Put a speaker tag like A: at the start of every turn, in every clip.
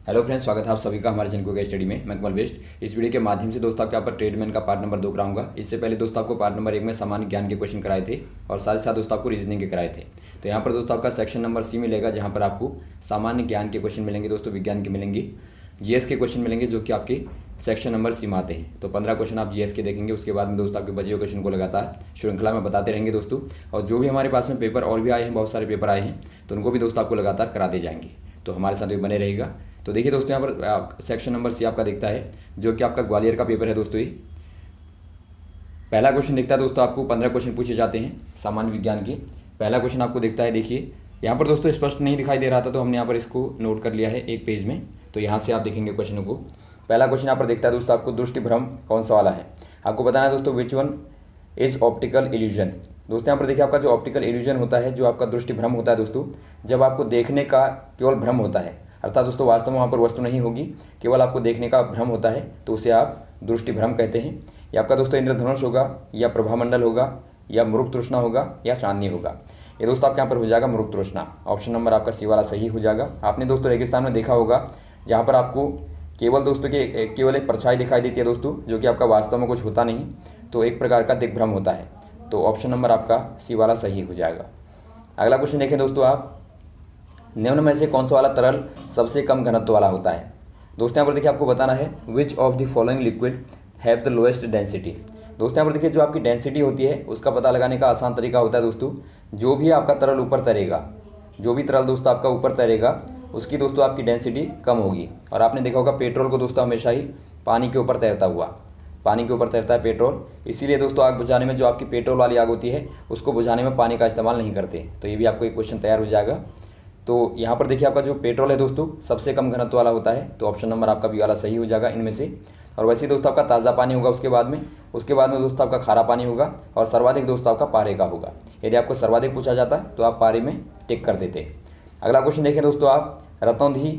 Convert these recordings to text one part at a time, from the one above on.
A: Hello friends, स्वागत है आप सभी का हमारे चैनल के स्टडी में। मैं कमल बेस्ट। इस वीडियो के माध्यम से दोस्तों आपके यहाँ पर ट्रेडमैन का पार्ट नंबर 2 कराऊंगा। इससे पहले दोस्तों आपको पार्ट नंबर 1 में सामान्य ज्ञान के क्वेश्चन कराए थे और साथ ही साथ दोस्तों आपको रीजनिंग के कराए थे। तो यहाँ पर दोस्तों आपका सेक्शन नंबर सी मिलेगा, जहाँ पर आपको सामान्य ज्ञान के क्वेश्चन मिलेंगे, दोस्तों विज्ञान के मिलेंगे, जीएस के क्वेश्चन मिलेंगे जो कि आपके सेक्शन नंबर सी में आते हैं। तो 15 क्वेश्चन आप जीएस के देखेंगे। उसके बाद में दोस्तों आपके बचे हुए क्वेश्चन को लगातार श्रृंखला में बताते रहेंगे दोस्तों। और जो भी हमारे पास में पेपर और भी आए हैं, बहुत सारे पेपर आए हैं, तो उनको भी दोस्तों आपको लगातार कराते जाएंगे। तो हमारे साथ भी बने रहेगा। तो देखिए दोस्तों, यहाँ पर सेक्शन नंबर सी आपका दिखता है, जो कि आपका ग्वालियर का पेपर है दोस्तों। ये पहला क्वेश्चन दिखता है दोस्तों। आपको 15 क्वेश्चन पूछे जाते हैं सामान्य विज्ञान के। पहला क्वेश्चन आपको दिखता है, देखिए यहाँ पर दोस्तों स्पष्ट नहीं दिखाई दे रहा था, तो हमने यहाँ पर इसको नोट कर लिया है एक पेज में। तो यहाँ से आप देखेंगे क्वेश्चन को। पहला क्वेश्चन यहाँ पर दिखता है दोस्तों आपको, दृष्टि भ्रम कौन सा वाला है। आपको बताना है दोस्तों which one is optical illusion. दोस्तों यहाँ पर देखिए, आपका जो ऑप्टिकल इल्यूजन होता है, जो आपका दृष्टि भ्रम होता है दोस्तों, जब आपको देखने का केवल भ्रम होता है, अर्थात दोस्तों वास्तव में वहाँ पर वस्तु नहीं होगी, केवल आपको देखने का भ्रम होता है, तो उसे आप दृष्टि भ्रम कहते हैं। ये आपका दोस्तों इंद्रधनुष होगा, या प्रभामंडल होगा, या मृग तृष्णा होगा, या चांदनी होगा। ये दोस्तों आपके यहाँ पर हो जाएगा मृग तृष्णा। ऑप्शन नंबर आपका सी वाला सही हो जाएगा। आपने दोस्तों रेगिस्तान में देखा होगा, जहाँ पर आपको केवल दोस्तों के केवल एक परछाई दिखाई देती है दोस्तों, जो कि आपका वास्तव में कुछ होता नहीं, तो एक प्रकार का दिग्भ्रम होता है। तो ऑप्शन नंबर आपका सी वाला सही हो जाएगा। अगला क्वेश्चन देखें दोस्तों आप, निम्न में से कौन सा वाला तरल सबसे कम घनत्व वाला होता है। दोस्तों यहाँ पर देखिए, आपको बताना है which of the following liquid have the lowest density. दोस्तों यहाँ पर देखिए, जो आपकी डेंसिटी होती है उसका पता लगाने का आसान तरीका होता है दोस्तों, जो भी आपका तरल ऊपर तैरेगा, जो भी तरल दोस्तों आपका ऊपर तैरेगा, उसकी दोस्तों आपकी डेंसिटी कम होगी। और आपने देखा होगा पेट्रोल को दोस्तों हमेशा ही पानी के ऊपर तैरता हुआ, पानी के ऊपर तैरता है पेट्रोल। इसीलिए दोस्तों आग बुझाने में, जो आपकी पेट्रोल वाली आग होती है, उसको बुझाने में पानी का इस्तेमाल नहीं करते। तो ये भी आपको एक क्वेश्चन तैयार हो जाएगा। तो यहाँ पर देखिए, आपका जो पेट्रोल है दोस्तों सबसे कम घनत्व वाला होता है, तो ऑप्शन नंबर आपका बी वाला सही हो जाएगा इनमें से। और वैसे ही दोस्तों आपका ताज़ा पानी होगा, उसके बाद में दोस्तों आपका खारा पानी होगा, और सर्वाधिक दोस्तों आपका पारे का होगा। यदि आपको सर्वाधिक पूछा जाता है तो आप पारे में टिक कर देते। अगला क्वेश्चन देखें दोस्तों आप, रतौंधी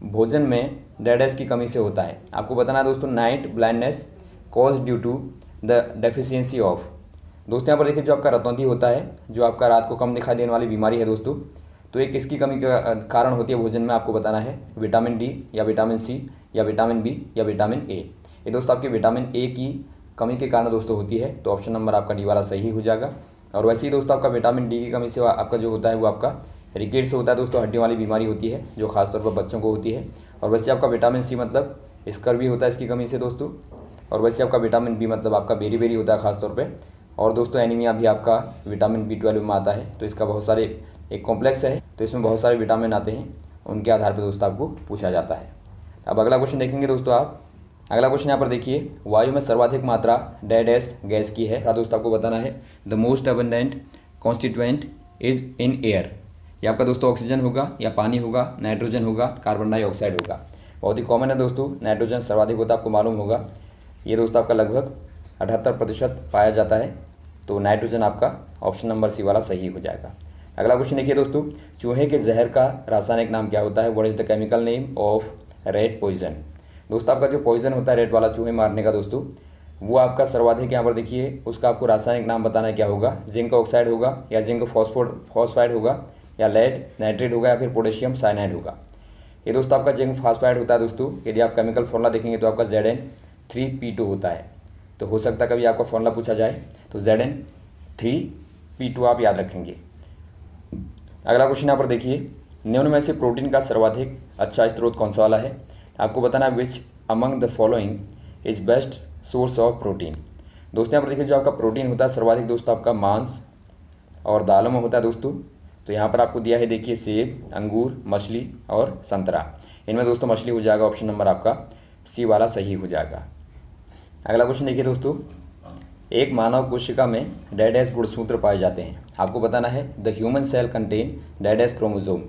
A: भोजन में डैडेस की कमी से होता है। आपको बताना है दोस्तों, night blindness cause due to the deficiency of. दोस्तों यहाँ पर देखिए, जो आपका रतौंधी होता है, जो आपका रात को कम दिखाई देने वाली बीमारी है दोस्तों, तो ये किसकी कमी का कारण होती है भोजन में। आपको बताना है विटामिन डी, या विटामिन सी, या विटामिन बी, या विटामिन ए। ये दोस्तों आपके विटामिन ए की कमी के कारण दोस्तों होती है। तो ऑप्शन नंबर आपका डी वाला सही हो जाएगा। और वैसे ही दोस्तों आपका विटामिन डी की कमी से आपका जो होता है वो आपका रिकेट से होता है दोस्तों, हड्डियों वाली बीमारी होती है, जो खासतौर पर बच्चों को होती है। और वैसे आपका विटामिन सी मतलब स्कर भी होता है इसकी कमी से दोस्तों। और वैसे आपका विटामिन बी मतलब आपका बेरी बेरी होता है खासतौर पे। और दोस्तों एनीमिया भी आपका विटामिन B12 में आता है। तो इसका बहुत सारे एक कॉम्प्लेक्स है, तो इसमें बहुत सारे विटामिन आते हैं, उनके आधार पर दोस्तों आपको पूछा जाता है। अब अगला क्वेश्चन देखेंगे दोस्तों आप। अगला क्वेश्चन यहाँ पर देखिए, वायु में सर्वाधिक मात्रा डैश गैस की है। दोस्तों आपको बताना है the most abundant constituent is in air. ये आपका दोस्तों ऑक्सीजन होगा, या पानी होगा, नाइट्रोजन होगा, कार्बन डाइऑक्साइड होगा। बहुत ही कॉमन है दोस्तों, नाइट्रोजन सर्वाधिक होता है, आपको मालूम होगा। ये दोस्तों आपका लगभग 78% पाया जाता है। तो नाइट्रोजन आपका ऑप्शन नंबर सी वाला सही हो जाएगा। अगला क्वेश्चन देखिए दोस्तों, चूहे के जहर का रासायनिक नाम क्या होता है। What is the chemical name of rat poison. दोस्तों आपका जो पॉइजन होता है रेट वाला चूहे मारने का दोस्तों, वो आपका सर्वाधिक यहाँ पर देखिए, उसका आपको रासायनिक नाम बताना है क्या होगा। जिंक ऑक्साइड होगा, या जिंक फॉस्फाइड होगा, या लेड नाइट्रेट होगा, या फिर पोटेशियम साइनाइड होगा। ये दोस्तों आपका जिंक फॉस्फाइड होता है दोस्तों। यदि आप केमिकल फॉर्मूला देखेंगे तो आपका Zn3P2 होता है। तो हो सकता है कभी आपका फॉर्मूला पूछा जाए, तो Zn3P2 आप याद रखेंगे। अगला क्वेश्चन यहाँ पर देखिए, निम्न में से प्रोटीन का सर्वाधिक अच्छा स्रोत कौन सा वाला है। आपको बताना है which among the following is best source of protein. दोस्तों यहाँ पर देखिए, जो आपका प्रोटीन होता है सर्वाधिक दोस्तों आपका मांस और दालों में होता है दोस्तों। तो यहाँ पर आपको दिया है देखिए, सेब, अंगूर, मछली और संतरा। इनमें दोस्तों मछली हो जाएगा, ऑप्शन नंबर आपका सी वाला सही हो जाएगा। अगला क्वेश्चन देखिए दोस्तों, एक मानव कोशिका में डैश गुणसूत्र पाए जाते हैं। आपको बताना है the human cell contain dash chromosome.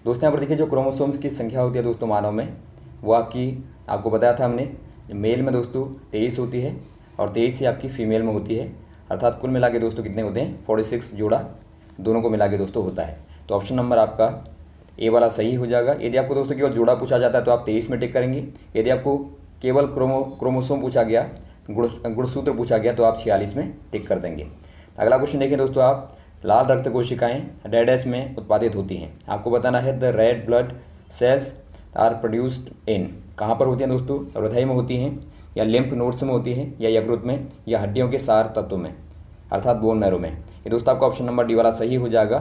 A: दोस्तों यहाँ पर देखिए, जो क्रोमोसोम्स की संख्या होती है दोस्तों मानव में, वो आपको बताया था हमने, मेल में दोस्तों 23 होती है, और 23 ही आपकी फीमेल में होती है। अर्थात कुल मिला के दोस्तों कितने होते हैं, 46 जोड़ा दोनों को मिला के दोस्तों होता है। तो ऑप्शन नंबर आपका ए वाला सही हो जाएगा। यदि आपको दोस्तों केवल जोड़ा पूछा जाता है तो आप 23 में टिक करेंगे। यदि आपको केवल क्रोमोसोम पूछा गया, गुणसूत्र पूछा गया, तो आप 46 में टिक कर देंगे। अगला क्वेश्चन देखिए दोस्तों आप, लाल रक्त कोशिकाएं डैश में उत्पादित होती हैं। आपको बताना है the red blood cells are produced in, कहाँ पर होती हैं दोस्तों? हृदय में होती हैं, या लिम्फ नोड्स में होती हैं, या यकृत में, या हड्डियों के सार तत्वों में अर्थात बोन मैरो में। ये दोस्तों आपका ऑप्शन नंबर डी वाला सही हो जाएगा।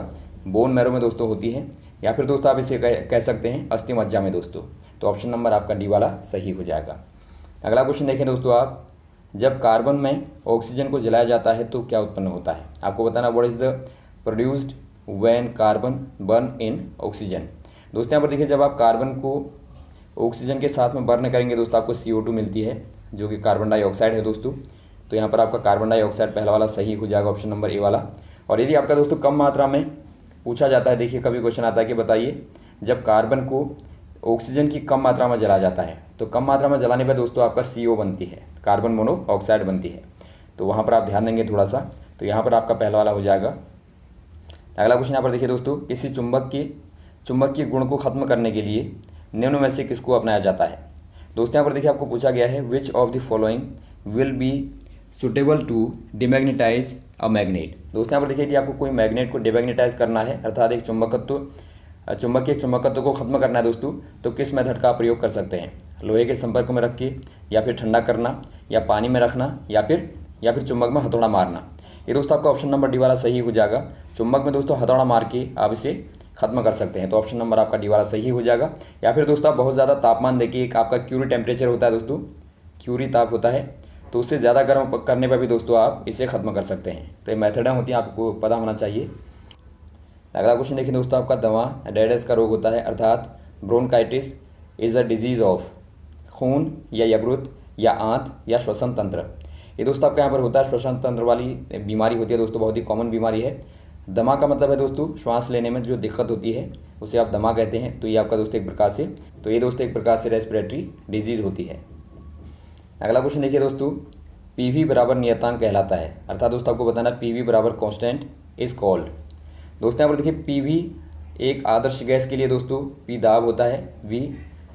A: बोन मैरो में दोस्तों होती है, या फिर दोस्तों आप इसे कह सकते हैं अस्थि मज्जा में दोस्तों। तो ऑप्शन नंबर आपका डी वाला सही हो जाएगा। अगला क्वेश्चन देखें दोस्तों आप, जब कार्बन में ऑक्सीजन को जलाया जाता है तो क्या उत्पन्न होता है? आपको बताना what is the produced when carbon burn in oxygen. दोस्तों यहाँ पर देखिए, जब आप कार्बन को ऑक्सीजन के साथ में बर्न करेंगे दोस्तों आपको CO2 मिलती है, जो कि कार्बन डाइऑक्साइड है दोस्तों। तो यहाँ पर आपका कार्बन डाइऑक्साइड पहला वाला सही हो जाएगा, ऑप्शन नंबर ए वाला। और यदि आपका दोस्तों कम मात्रा में पूछा जाता है, देखिए कभी क्वेश्चन आता है कि बताइए जब कार्बन को ऑक्सीजन की कम मात्रा में जलाया जाता है, तो कम मात्रा में जलाने पर दोस्तों आपका CO बनती है, कार्बन मोनोऑक्साइड बनती है। तो वहाँ पर आप ध्यान देंगे थोड़ा सा, तो यहाँ पर आपका पहला वाला हो जाएगा। अगला क्वेश्चन यहाँ पर देखिए दोस्तों, किसी चुंबकीय गुण को खत्म करने के लिए निम्न में से किसको अपनाया जाता है? दोस्तों यहाँ पर देखिए आपको पूछा गया है which of the following will be suitable to demagnetize a magnet. दोस्तों यहाँ पर देखिए यदि आपको कोई मैग्नेट को डिमैग्नेटाइज करना है अर्थात एक चुंबकत्व को खत्म करना है दोस्तों, तो किस मेथड का प्रयोग कर सकते हैं? लोहे के संपर्क में रख के, या फिर ठंडा करना, या पानी में रखना, या फिर चुंबक में हथौड़ा मारना। ये दोस्तों आपका ऑप्शन नंबर डी वाला सही हो जाएगा। चुंबक में दोस्तों हथौड़ा मार के आप इसे खत्म कर सकते हैं, तो ऑप्शन नंबर आपका डी वाला सही हो जाएगा। या फिर दोस्तों आप बहुत ज़्यादा तापमान देखिए, एक आपका क्यूरी टेम्परेचर होता है दोस्तों, क्यूरी ताप होता है, तो उससे ज़्यादा गर्म करने पर भी दोस्तों आप इसे खत्म कर सकते हैं। तो ये मेथड होती हैं, आपको पता होना चाहिए। अगला क्वेश्चन देखिए दोस्तों, आपका दमा डायडेस का रोग होता है अर्थात bronchitis is a disease of खून, या यकृत, या आंत, या श्वसन तंत्र। ये दोस्तों आपका यहाँ पर होता है श्वसन तंत्र वाली बीमारी होती है दोस्तों, बहुत ही कॉमन बीमारी है। दमा का मतलब है दोस्तों श्वास लेने में जो दिक्कत होती है उसे आप दमा कहते हैं। तो ये आपका दोस्तों एक प्रकार से रेस्पिरेटरी डिजीज़ होती है। अगला क्वेश्चन देखिए दोस्तों, PV बराबर नियतांक कहलाता है अर्थात दोस्तों आपको बताना PV बराबर कॉन्स्टेंट इज कॉल्ड। दोस्तों यहाँ पर देखिए PV एक आदर्श गैस के लिए दोस्तों P दाब होता है, V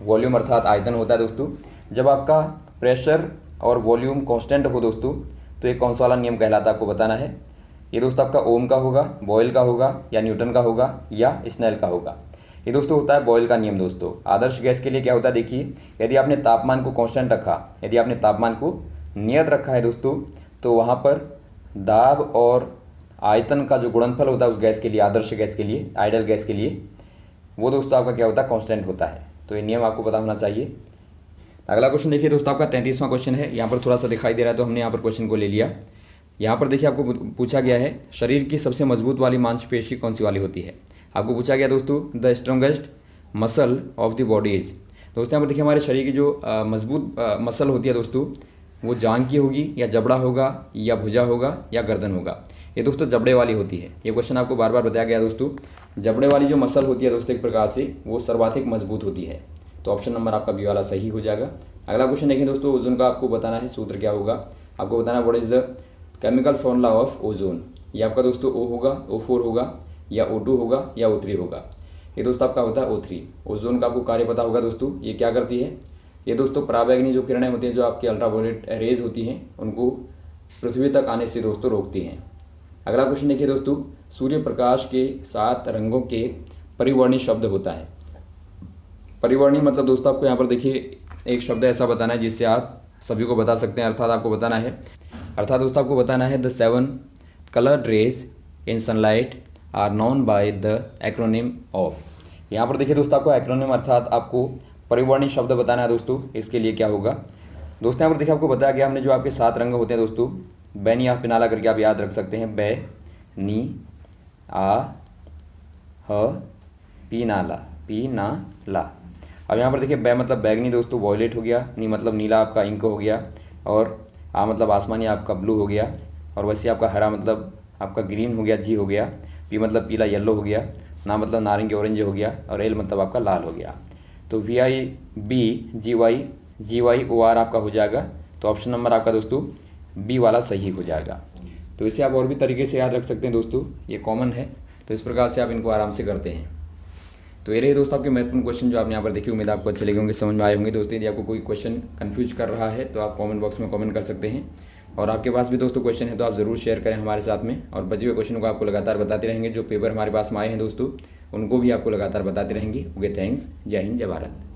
A: वॉल्यूम अर्थात आयतन होता है दोस्तों। जब आपका प्रेशर और वॉल्यूम कांस्टेंट हो दोस्तों, तो ये कौन सा वाला नियम कहलाता है आपको बताना है। ये दोस्तों आपका ओम का होगा, बॉयल का होगा, या न्यूटन का होगा, या स्नेल का होगा। ये दोस्तों होता है बॉयल का नियम दोस्तों। आदर्श गैस के लिए क्या होता है देखिए, यदि आपने तापमान को कांस्टेंट रखा, यदि आपने तापमान को नियत रखा है दोस्तों, तो वहाँ पर दाब और आयतन का जो गुणनफल होता है उस गैस के लिए, आदर्श गैस के लिए, आइडियल गैस के लिए, वो दोस्तों आपका क्या होता है कांस्टेंट होता है। तो ये नियम आपको पता होना चाहिए। अगला क्वेश्चन देखिए दोस्तों, आपका 33वां क्वेश्चन है। यहाँ पर थोड़ा सा दिखाई दे रहा है तो हमने यहाँ पर क्वेश्चन को ले लिया। यहाँ पर देखिए आपको पूछा गया है शरीर की सबसे मजबूत वाली मांसपेशी कौन सी वाली होती है। आपको पूछा गया दोस्तों the strongest muscle of the body is. दोस्तों यहाँ पर देखिए हमारे शरीर की जो मजबूत मसल होती है दोस्तों, वो जांघ की होगी, या जबड़ा होगा, या भुजा होगा, या गर्दन होगा। ये दोस्तों जबड़े वाली होती है। ये क्वेश्चन आपको बार बार बताया गया दोस्तों। जबड़े वाली जो मसल होती है दोस्तों एक प्रकार से वो सर्वाधिक मजबूत होती है। तो ऑप्शन नंबर आपका बी वाला सही हो जाएगा। अगला क्वेश्चन देखें दोस्तों, ओजोन का आपको बताना है सूत्र क्या होगा। आपको बताना what is the chemical formula of ozone. ये आपका दोस्तों O होगा, O4 होगा, या O2 होगा, या O3 होगा। ये दोस्तों आपका होता है O3। ओजोन का आपको कार्य पता होगा दोस्तों, ये क्या करती है। ये दोस्तों पराबैंगनी जो किरणें होती हैं, जो आपकी अल्ट्रावायलेट रेज होती हैं, उनको पृथ्वी तक आने से दोस्तों रोकती हैं। अगला क्वेश्चन देखिए दोस्तों, सूर्य प्रकाश के 7 रंगों के परिवर्णी शब्द होता है। परिवर्णी मतलब दोस्तों आपको यहाँ पर देखिए एक शब्द ऐसा बताना है जिससे आप सभी को बता सकते हैं। अर्थात दोस्तों आपको बताना है the 7 coloured rays in sunlight are known by the acronym of. यहाँ पर देखिए दोस्तों आपको एक्रोनिम अर्थात आपको परिवर्णी शब्द बताना है दोस्तों। इसके लिए क्या होगा दोस्तों, यहाँ पर देखिए आपको बताया गया हमने जो आपके 7 रंग होते हैं दोस्तों, बैनी या पिनाला करके आप याद रख सकते हैं। बै, नी, आ, ह, पीनाला, पीनाला। अब यहाँ पर देखिए बै मतलब बैगनी दोस्तों, वॉयलेट हो गया। नी मतलब नीला आपका इंक हो गया, और आ मतलब आसमानी आपका ब्लू हो गया, और वैसे आपका हरा मतलब आपका ग्रीन हो गया, जी हो गया। पी मतलब पीला येलो हो गया, ना मतलब नारंगी ऑरेंज हो गया, और एल मतलब आपका लाल हो गया। तो VIB GY OR आपका हो जाएगा। तो ऑप्शन नंबर आपका दोस्तों बी वाला सही हो जाएगा। तो इसे आप और भी तरीके से याद रख सकते हैं दोस्तों, ये कॉमन है। तो इस प्रकार से आप इनको आराम से करते हैं। तो ये रहे दोस्तों आपके महत्वपूर्ण क्वेश्चन जो आपने यहाँ पर देखे। उम्मीद आपको अच्छे लगे होंगे, समझ में आए होंगे दोस्तों। यदि आपको कोई क्वेश्चन कंफ्यूज कर रहा है तो आप कमेंट बॉक्स में कमेंट कर सकते हैं, और आपके पास भी दोस्तों क्वेश्चन है तो आप ज़रूर शेयर करें हमारे साथ में। और बचे हुए क्वेश्चनों को आपको लगातार बताते रहेंगे। जो पेपर हमारे पास में आए हैं दोस्तों, उनको भी आपको लगातार बताते रहेंगे। Okay, thanks. जय हिंद, जय भारत।